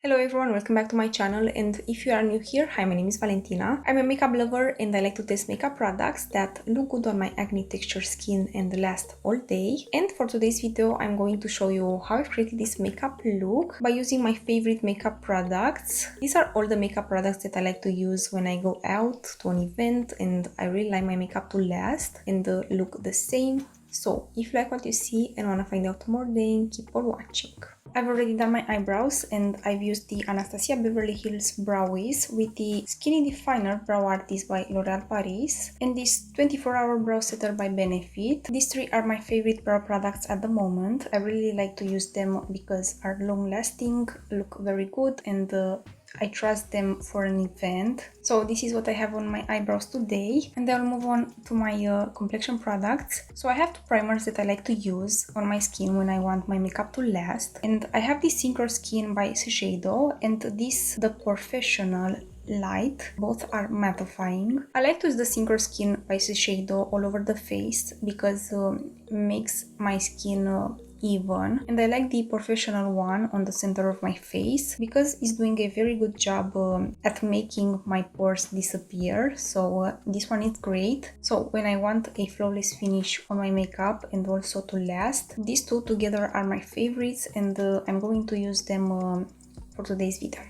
Hello everyone, welcome back to my channel, and if you are new here, hi, my name is Valentina. I'm a makeup lover and I like to test makeup products that look good on my acne texture skin and last all day. And for today's video, I'm going to show you how I've created this makeup look by using my favorite makeup products. These are all the makeup products that I like to use when I go out to an event and I really like my makeup to last and look the same. So if you like what you see and want to find out more, then keep on watching. I've already done my eyebrows and I've used the Anastasia Beverly Hills Brow Wiz with the Skinny Definer Brow Artist by L'Oréal Paris and this 24-hour brow setter by Benefit. These three are my favorite brow products at the moment. I really like to use them because are long lasting, look very good, and I trust them for an event. So this is what I have on my eyebrows today, and I'll move on to my complexion products. So I have two primers that I like to use on my skin when I want my makeup to last, and I have this SYNCHRO Skin by SHISEIDO and this the POREfessional Lite. Both are mattifying. I like to use the SYNCHRO Skin by SHISEIDO all over the face because it makes my skin even, and I like the POREfessional one on the center of my face because it's doing a very good job at making my pores disappear. So this one is great. So when I want a flawless finish on my makeup and also to last, these two together are my favorites, and I'm going to use them for today's video.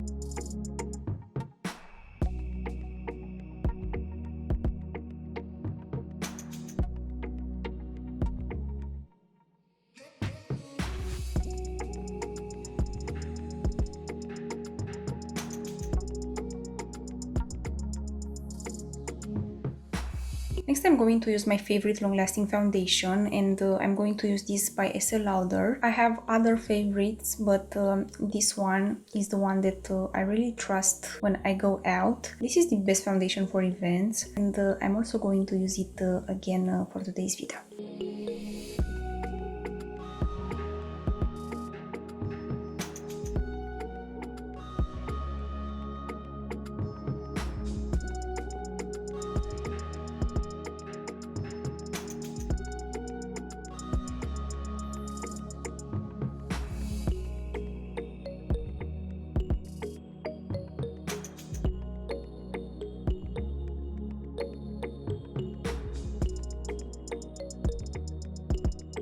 Next, I'm going to use my favorite long-lasting foundation, and I'm going to use this by Estee Lauder. I have other favorites, but this one is the one that I really trust when I go out. This is the best foundation for events, and I'm also going to use it again for today's video.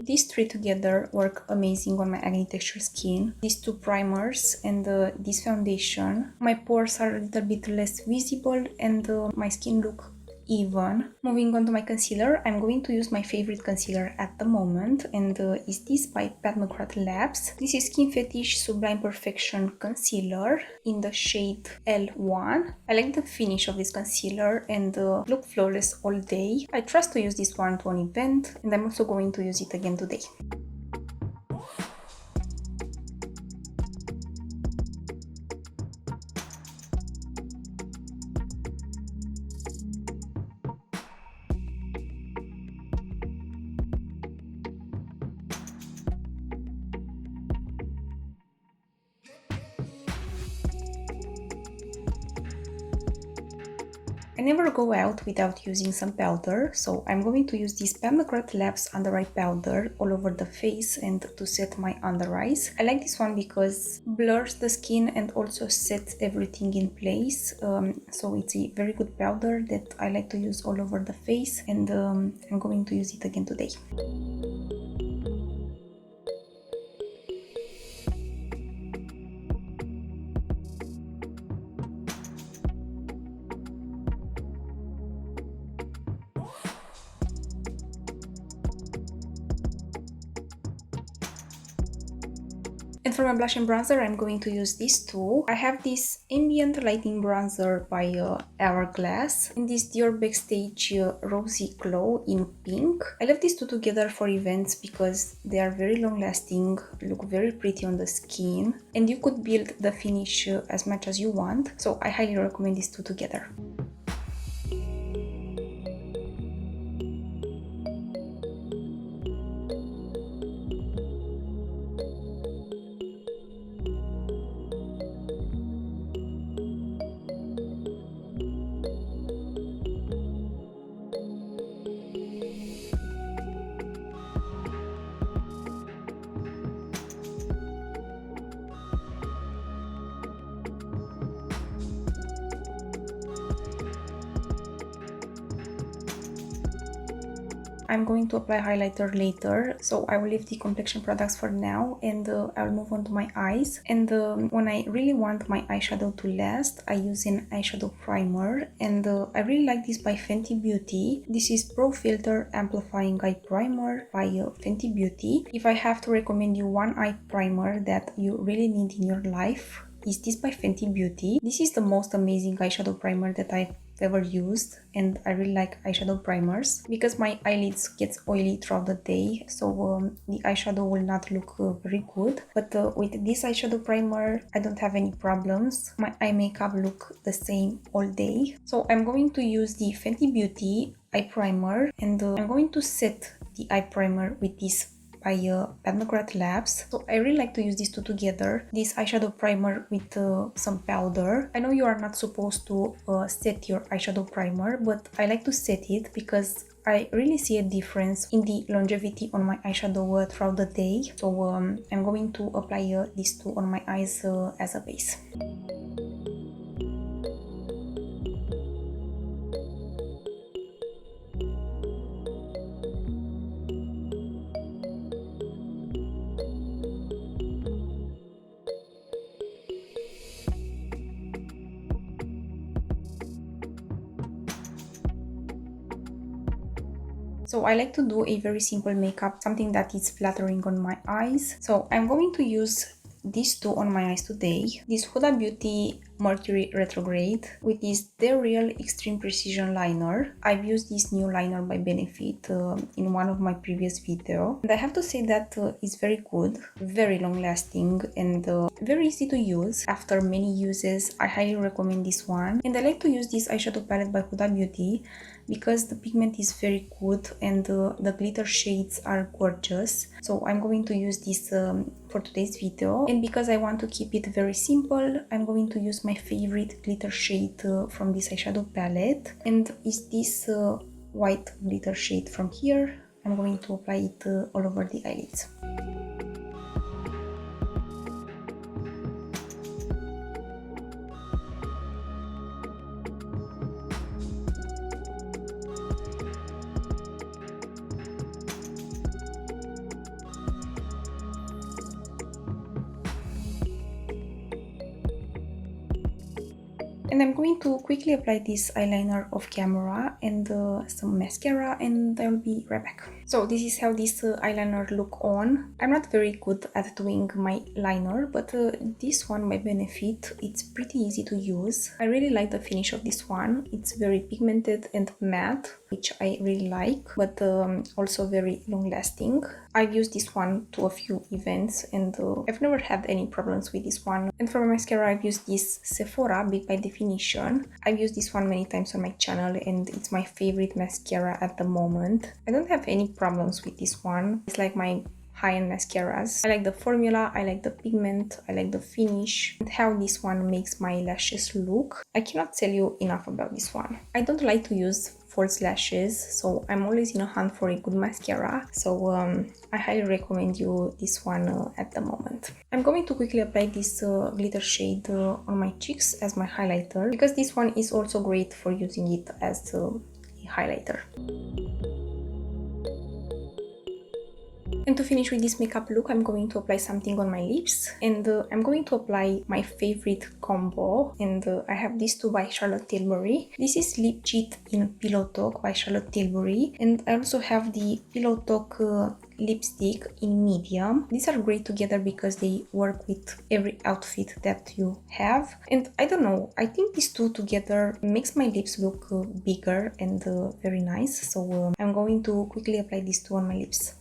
These three together work amazing on my acne texture skin. These two primers and this foundation. My pores are a little bit less visible and my skin look even. Moving on to my concealer, I'm going to use my favorite concealer at the moment, and is this by McGRATH Labs. This is Skin Fetish Sublime Perfection Concealer in the shade L1. I like the finish of this concealer and look flawless all day. I trust to use this one to an event, and I'm also going to use it again today. I never go out without using some powder, so I'm going to use this McGRATH Labs Under Eye Powder all over the face and to set my under eyes. I like this one because blurs the skin and also sets everything in place, so it's a very good powder that I like to use all over the face, and I'm going to use it again today. And for my blush and bronzer, I'm going to use these two. I have this Ambient Lighting Bronzer by Hourglass and this DIOR Backstage Rosy Glow in pink. I love these two together for events because they are very long lasting, look very pretty on the skin, and you could build the finish as much as you want. So I highly recommend these two together. I'm going to apply highlighter later, so I will leave the complexion products for now, and I'll move on to my eyes. And when I really want my eyeshadow to last, I use an eyeshadow primer, and I really like this by Fenty Beauty. This is Pro Filter Amplifying Eye Primer by Fenty Beauty. If I have to recommend you one eye primer that you really need in your life, is this by Fenty Beauty. This is the most amazing eyeshadow primer that I've ever used, and I really like eyeshadow primers because my eyelids gets oily throughout the day, so the eyeshadow will not look very good. But with this eyeshadow primer, I don't have any problems. My eye makeup look the same all day. So I'm going to use the Fenty Beauty eye primer, and I'm going to set the eye primer with this by McGRATH Labs. So I really like to use these two together, this eyeshadow primer with some powder. I know you are not supposed to set your eyeshadow primer, but I like to set it because I really see a difference in the longevity on my eyeshadow throughout the day. So I'm going to apply these two on my eyes as a base. So I like to do a very simple makeup, something that is flattering on my eyes. So I'm going to use these two on my eyes today. This Huda Beauty Mercury Retrograde with this They're Real Extreme Precision Liner. I've used this new liner by Benefit in one of my previous videos. And I have to say that it's very good, very long lasting, and very easy to use. After many uses, I highly recommend this one. And I like to use this eyeshadow palette by Huda Beauty because the pigment is very good and the glitter shades are gorgeous. So I'm going to use this for today's video, and because I want to keep it very simple, I'm going to use my favorite glitter shade from this eyeshadow palette, and is this white glitter shade from here. I'm going to apply it all over the eyelids. And I'm going to quickly apply this eyeliner off camera and some mascara, and I'll be right back. So this is how this eyeliner look on. I'm not very good at doing my liner, but this one by Benefit, it's pretty easy to use. I really like the finish of this one. It's very pigmented and matte, which I really like, but also very long lasting. I've used this one to a few events, and I've never had any problems with this one. And for my mascara, I've used this Sephora Big by Definition. I've used this one many times on my channel, and it's my favorite mascara at the moment. I don't have any problems with this one. It's like my high-end mascaras. I like the formula, I like the pigment, I like the finish, and how this one makes my lashes look. I cannot tell you enough about this one. I don't like to use false lashes, so I'm always in a hunt for a good mascara, so I highly recommend you this one at the moment. I'm going to quickly apply this glitter shade on my cheeks as my highlighter, because this one is also great for using it as a highlighter. And to finish with this makeup look, I'm going to apply something on my lips, and I'm going to apply my favorite combo, and I have these two by Charlotte Tilbury. This is Lip Cheat in Pillow Talk by Charlotte Tilbury, and I also have the Pillow Talk lipstick in medium. These are great together because they work with every outfit that you have, and I don't know, I think these two together makes my lips look bigger and very nice, so I'm going to quickly apply these two on my lips.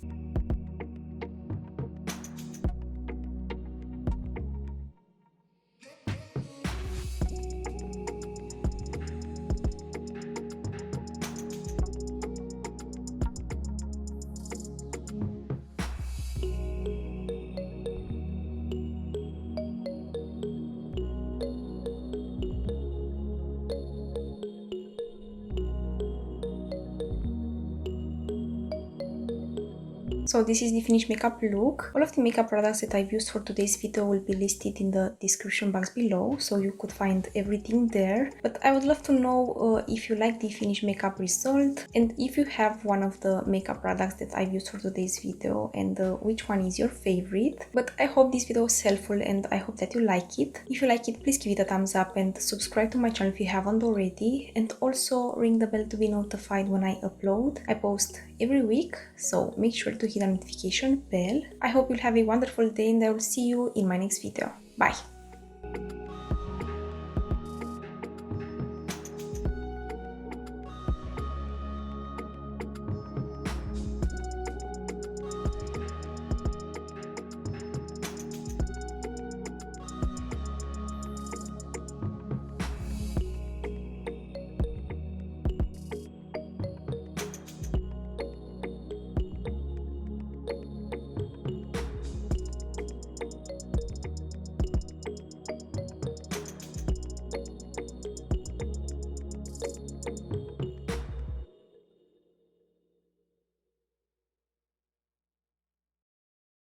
So this is the finished makeup look. All of the makeup products that I've used for today's video will be listed in the description box below, so you could find everything there. But I would love to know if you like the finished makeup result and if you have one of the makeup products that I've used for today's video and which one is your favorite. But I hope this video was helpful and I hope that you like it. If you like it, please give it a thumbs up and subscribe to my channel if you haven't already, and also ring the bell to be notified when I upload. I post every week, so make sure to hit the notification bell. I hope you'll have a wonderful day and I will see you in my next video. Bye!